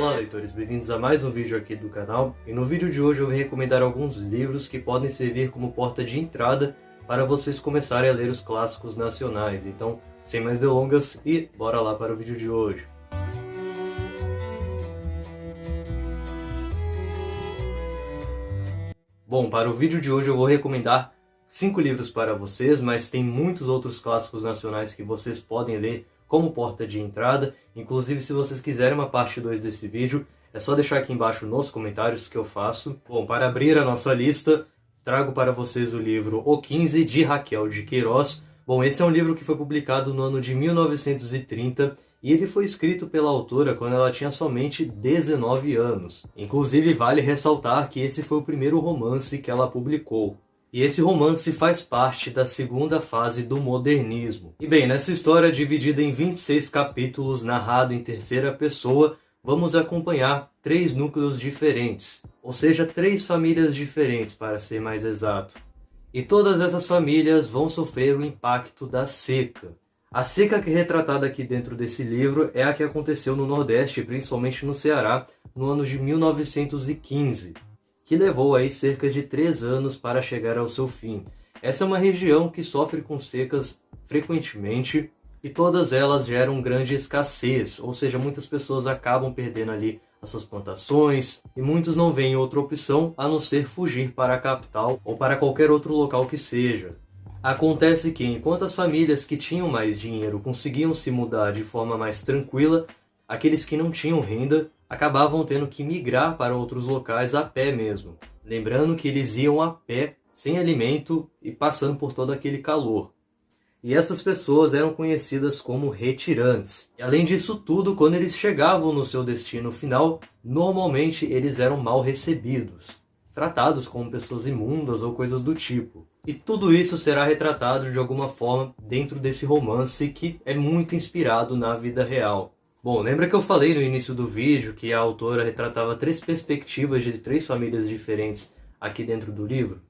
Olá leitores, bem-vindos a mais um vídeo aqui do canal, e no vídeo de hoje eu vou recomendar alguns livros que podem servir como porta de entrada para vocês começarem a ler os clássicos nacionais. Então, sem mais delongas, e bora lá para o vídeo de hoje. Bom, para o vídeo de hoje eu vou recomendar 5 livros para vocês, mas tem muitos outros clássicos nacionais que vocês podem ler como porta de entrada. Inclusive, se vocês quiserem uma parte 2 desse vídeo, é só deixar aqui embaixo nos comentários que eu faço. Bom, para abrir a nossa lista, trago para vocês o livro O 15, de Raquel de Queiroz. Bom, esse é um livro que foi publicado no ano de 1930 e ele foi escrito pela autora quando ela tinha somente 19 anos. Inclusive, vale ressaltar que esse foi o primeiro romance que ela publicou. E esse romance faz parte da segunda fase do modernismo. E bem, nessa história dividida em 26 capítulos, narrado em terceira pessoa, vamos acompanhar 3 núcleos diferentes, ou seja, 3 famílias diferentes para ser mais exato. E todas essas famílias vão sofrer o impacto da seca. A seca que é retratada aqui dentro desse livro é a que aconteceu no Nordeste, principalmente no Ceará, no ano de 1915. Que levou aí cerca de 3 anos para chegar ao seu fim. Essa é uma região que sofre com secas frequentemente e todas elas geram grande escassez, ou seja, muitas pessoas acabam perdendo ali as suas plantações e muitos não veem outra opção a não ser fugir para a capital ou para qualquer outro local que seja. Acontece que enquanto as famílias que tinham mais dinheiro conseguiam se mudar de forma mais tranquila, aqueles que não tinham renda acabavam tendo que migrar para outros locais a pé mesmo. Lembrando que eles iam a pé, sem alimento e passando por todo aquele calor. E essas pessoas eram conhecidas como retirantes. E além disso tudo, quando eles chegavam no seu destino final, normalmente eles eram mal recebidos, tratados como pessoas imundas ou coisas do tipo. E tudo isso será retratado de alguma forma dentro desse romance que é muito inspirado na vida real. Bom, lembra que eu falei no início do vídeo que a autora retratava 3 perspectivas de 3 famílias diferentes aqui dentro do livro?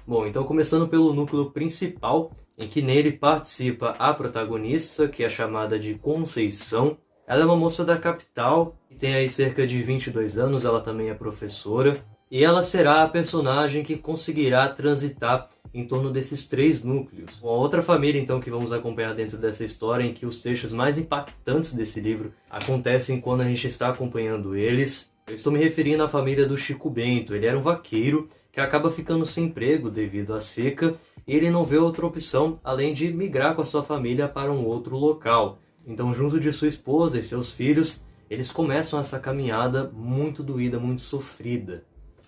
Bom, então começando pelo núcleo principal, em que nele participa a protagonista, que é chamada de Conceição. Ela é uma moça da capital, e tem aí cerca de 22 anos, ela também é professora. E ela será a personagem que conseguirá transitar em torno desses 3 núcleos. Uma outra família, então, que vamos acompanhar dentro dessa história, em que os trechos mais impactantes desse livro acontecem quando a gente está acompanhando eles. Eu estou me referindo à família do Chico Bento. Ele era um vaqueiro que acaba ficando sem emprego devido à seca, e ele não vê outra opção além de migrar com a sua família para um outro local. Então, junto de sua esposa e seus filhos, eles começam essa caminhada muito doída, muito sofrida.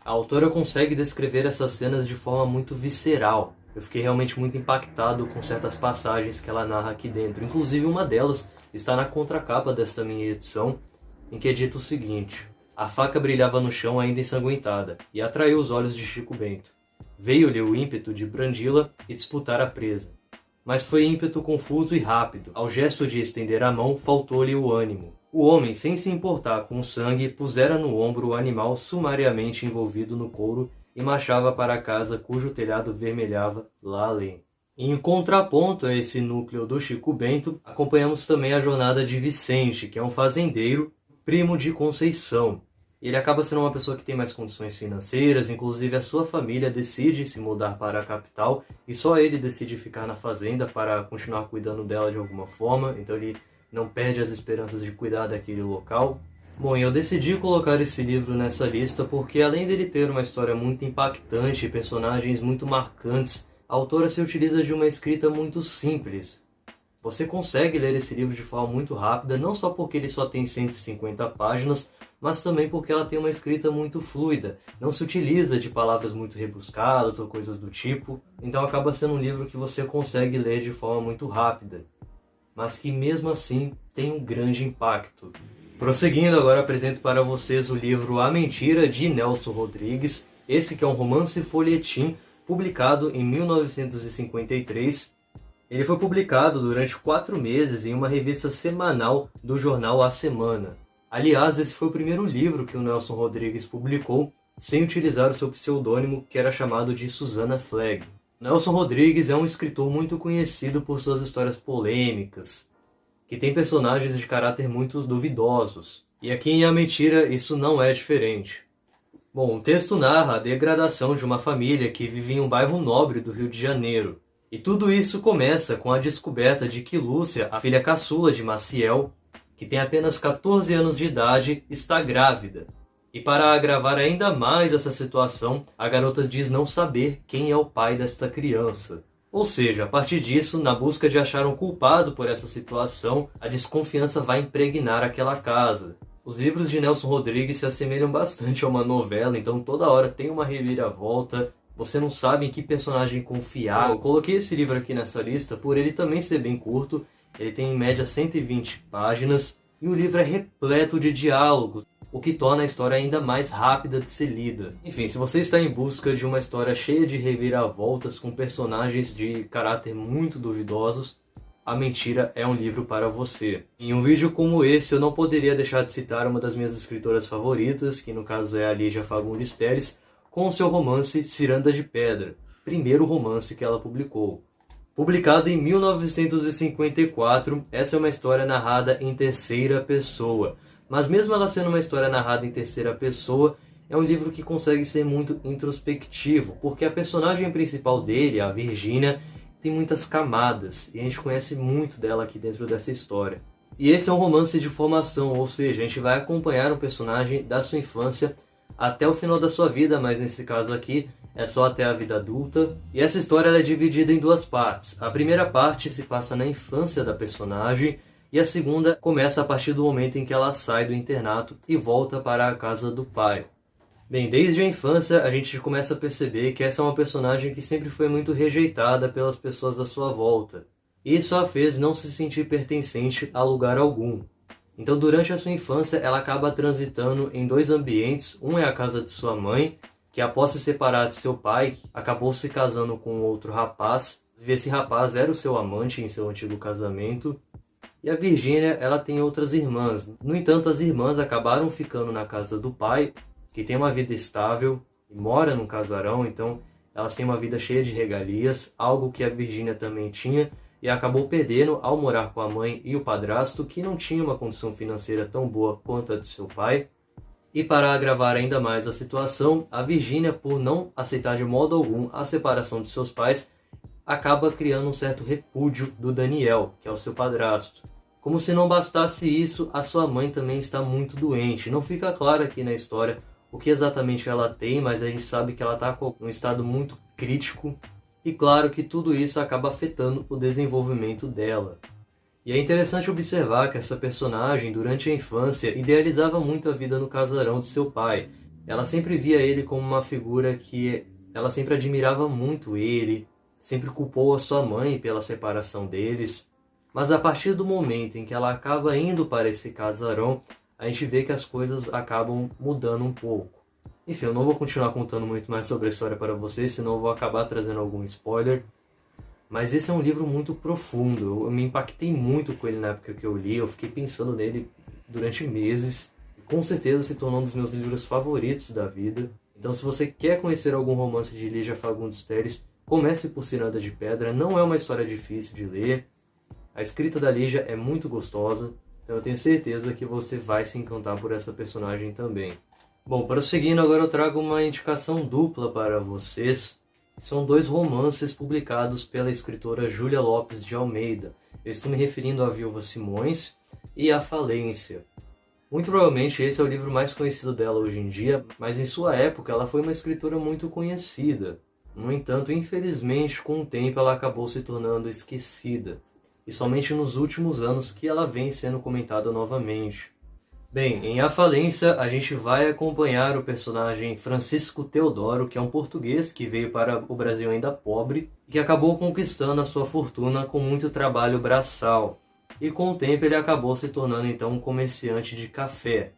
A autora consegue descrever essas cenas de forma muito visceral. Eu fiquei realmente muito impactado com certas passagens que ela narra aqui dentro. Inclusive, uma delas está na contracapa desta minha edição, em que é dito o seguinte: a faca brilhava no chão ainda ensanguentada, e atraiu os olhos de Chico Bento. Veio-lhe o ímpeto de brandi-la e disputar a presa. Mas foi ímpeto confuso e rápido. Ao gesto de estender a mão, faltou-lhe o ânimo. O homem, sem se importar com o sangue, pusera no ombro o animal sumariamente envolvido no couro e marchava para a casa cujo telhado vermelhava lá além. Em contraponto a esse núcleo do Chico Bento, acompanhamos também a jornada de Vicente, que é um fazendeiro, primo de Conceição. Ele acaba sendo uma pessoa que tem mais condições financeiras, inclusive a sua família decide se mudar para a capital e só ele decide ficar na fazenda para continuar cuidando dela de alguma forma, então ele não perde as esperanças de cuidar daquele local. Bom, e eu decidi colocar esse livro nessa lista porque, além dele ter uma história muito impactante e personagens muito marcantes, a autora se utiliza de uma escrita muito simples. Você consegue ler esse livro de forma muito rápida, não só porque ele só tem 150 páginas, mas também porque ela tem uma escrita muito fluida. Não se utiliza de palavras muito rebuscadas ou coisas do tipo, então acaba sendo um livro que você consegue ler de forma muito rápida, mas que mesmo assim tem um grande impacto. Prosseguindo, agora apresento para vocês o livro A Mentira, de Nelson Rodrigues. Esse que é um romance folhetim publicado em 1953. Ele foi publicado durante 4 meses em uma revista semanal do jornal A Semana. Aliás, esse foi o primeiro livro que o Nelson Rodrigues publicou sem utilizar o seu pseudônimo, que era chamado de Susana Flagg. Nelson Rodrigues é um escritor muito conhecido por suas histórias polêmicas, que tem personagens de caráter muito duvidosos. E aqui em A Mentira isso não é diferente. Bom, o texto narra a degradação de uma família que vive em um bairro nobre do Rio de Janeiro. E tudo isso começa com a descoberta de que Lúcia, a filha caçula de Maciel, que tem apenas 14 anos de idade, está grávida. E para agravar ainda mais essa situação, a garota diz não saber quem é o pai desta criança. Ou seja, a partir disso, na busca de achar um culpado por essa situação, a desconfiança vai impregnar aquela casa. Os livros de Nelson Rodrigues se assemelham bastante a uma novela, então toda hora tem uma reviravolta, você não sabe em que personagem confiar. Eu coloquei esse livro aqui nessa lista por ele também ser bem curto, ele tem em média 120 páginas, e o livro é repleto de diálogos, o que torna a história ainda mais rápida de ser lida. Enfim, se você está em busca de uma história cheia de reviravoltas com personagens de caráter muito duvidosos, A Mentira é um livro para você. Em um vídeo como esse, eu não poderia deixar de citar uma das minhas escritoras favoritas, que no caso é a Lígia Fagundes Telles, com o seu romance Ciranda de Pedra, primeiro romance que ela publicou. Publicado em 1954, essa é uma história narrada em terceira pessoa. Mas mesmo ela sendo uma história narrada em terceira pessoa, é um livro que consegue ser muito introspectivo, porque a personagem principal dele, a Virgínia, tem muitas camadas, e a gente conhece muito dela aqui dentro dessa história. E esse é um romance de formação, ou seja, a gente vai acompanhar um personagem da sua infância até o final da sua vida, mas nesse caso aqui é só até a vida adulta. E essa história ela é dividida em duas partes. A primeira parte se passa na infância da personagem, e a segunda começa a partir do momento em que ela sai do internato e volta para a casa do pai. Bem, desde a infância a gente começa a perceber que essa é uma personagem que sempre foi muito rejeitada pelas pessoas da sua volta. E isso a fez não se sentir pertencente a lugar algum. Então durante a sua infância ela acaba transitando em dois ambientes. Um é a casa de sua mãe, que após se separar de seu pai, acabou se casando com outro rapaz. Esse rapaz era o seu amante em seu antigo casamento. E a Virgínia, ela tem outras irmãs. No entanto, as irmãs acabaram ficando na casa do pai, que tem uma vida estável e mora num casarão, então elas têm uma vida cheia de regalias, algo que a Virgínia também tinha e acabou perdendo ao morar com a mãe e o padrasto, que não tinha uma condição financeira tão boa quanto a de seu pai. E para agravar ainda mais a situação, a Virgínia, por não aceitar de modo algum a separação de seus pais, acaba criando um certo repúdio do Daniel, que é o seu padrasto. Como se não bastasse isso, a sua mãe também está muito doente. Não fica claro aqui na história o que exatamente ela tem, mas a gente sabe que ela está com um estado muito crítico. E claro que tudo isso acaba afetando o desenvolvimento dela. E é interessante observar que essa personagem, durante a infância, idealizava muito a vida no casarão de seu pai. Ela sempre via ele como uma figura que ela sempre admirava muito ele, sempre culpou a sua mãe pela separação deles. Mas a partir do momento em que ela acaba indo para esse casarão, a gente vê que as coisas acabam mudando um pouco. Enfim, eu não vou continuar contando muito mais sobre a história para vocês, senão eu vou acabar trazendo algum spoiler. Mas esse é um livro muito profundo, eu me impactei muito com ele na época que eu li, eu fiquei pensando nele durante meses. E com certeza se tornou um dos meus livros favoritos da vida. Então se você quer conhecer algum romance de Lígia Fagundes Telles, comece por Ciranda de Pedra, não é uma história difícil de ler. A escrita da Lígia é muito gostosa, então eu tenho certeza que você vai se encantar por essa personagem também. Bom, prosseguindo, agora eu trago uma indicação dupla para vocês. São dois romances publicados pela escritora Júlia Lopes de Almeida. Eu estou me referindo a Viúva Simões e A Falência. Muito provavelmente esse é o livro mais conhecido dela hoje em dia, mas em sua época ela foi uma escritora muito conhecida. No entanto, infelizmente, com o tempo ela acabou se tornando esquecida. E somente nos últimos anos que ela vem sendo comentada novamente. Bem, em A Falência a gente vai acompanhar o personagem Francisco Teodoro, que é um português que veio para o Brasil ainda pobre e que acabou conquistando a sua fortuna com muito trabalho braçal. E com o tempo ele acabou se tornando então um comerciante de café.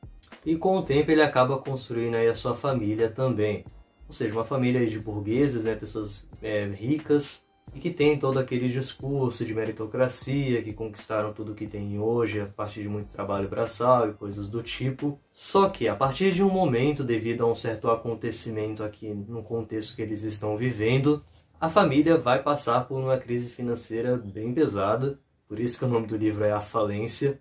E com o tempo ele acaba construindo aí a sua família também. Ou seja, uma família de burgueses, né, pessoas ricas, e que tem todo aquele discurso de meritocracia, que conquistaram tudo que tem hoje a partir de muito trabalho braçal e coisas do tipo. Só que a partir de um momento, devido a um certo acontecimento aqui no contexto que eles estão vivendo, a família vai passar por uma crise financeira bem pesada, por isso que o nome do livro é A Falência.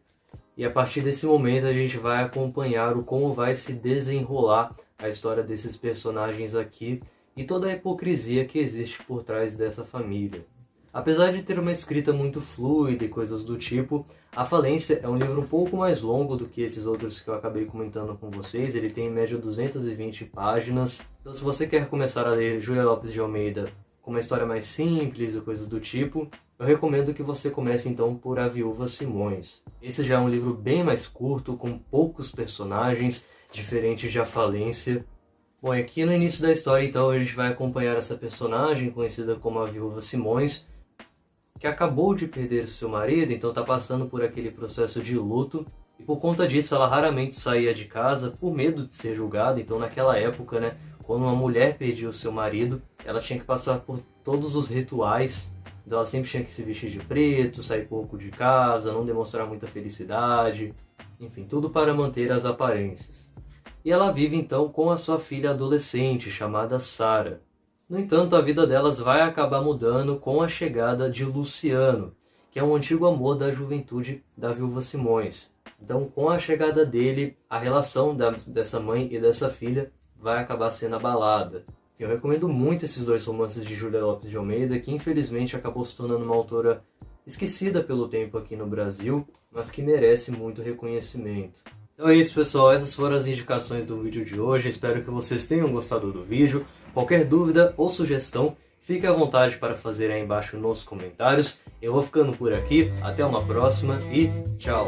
E a partir desse momento a gente vai acompanhar como vai se desenrolar a história desses personagens aqui e toda a hipocrisia que existe por trás dessa família. Apesar de ter uma escrita muito fluida e coisas do tipo, A Falência é um livro um pouco mais longo do que esses outros que eu acabei comentando com vocês. Ele tem em média 220 páginas. Então se você quer começar a ler Júlia Lopes de Almeida com uma história mais simples ou coisas do tipo, eu recomendo que você comece então por A Viúva Simões. Esse já é um livro bem mais curto, com poucos personagens, diferente de A Falência. Bom, aqui no início da história então a gente vai acompanhar essa personagem conhecida como a Viúva Simões, que acabou de perder seu marido, então está passando por aquele processo de luto. E por conta disso ela raramente saía de casa por medo de ser julgada. Então naquela época, né, quando uma mulher perdia o seu marido, ela tinha que passar por todos os rituais. Então ela sempre tinha que se vestir de preto, sair pouco de casa, não demonstrar muita felicidade. Enfim, tudo para manter as aparências. E ela vive então com a sua filha adolescente, chamada Sara. No entanto, a vida delas vai acabar mudando com a chegada de Luciano, que é um antigo amor da juventude da Viúva Simões. Então, com a chegada dele, a relação dessa mãe e dessa filha vai acabar sendo abalada. Eu recomendo muito esses dois romances de Júlia Lopes de Almeida, que infelizmente acabou se tornando uma autora esquecida pelo tempo aqui no Brasil, mas que merece muito reconhecimento. Então é isso, pessoal, essas foram as indicações do vídeo de hoje. Espero que vocês tenham gostado do vídeo. Qualquer dúvida ou sugestão, fique à vontade para fazer aí embaixo nos comentários. Eu vou ficando por aqui, até uma próxima e tchau!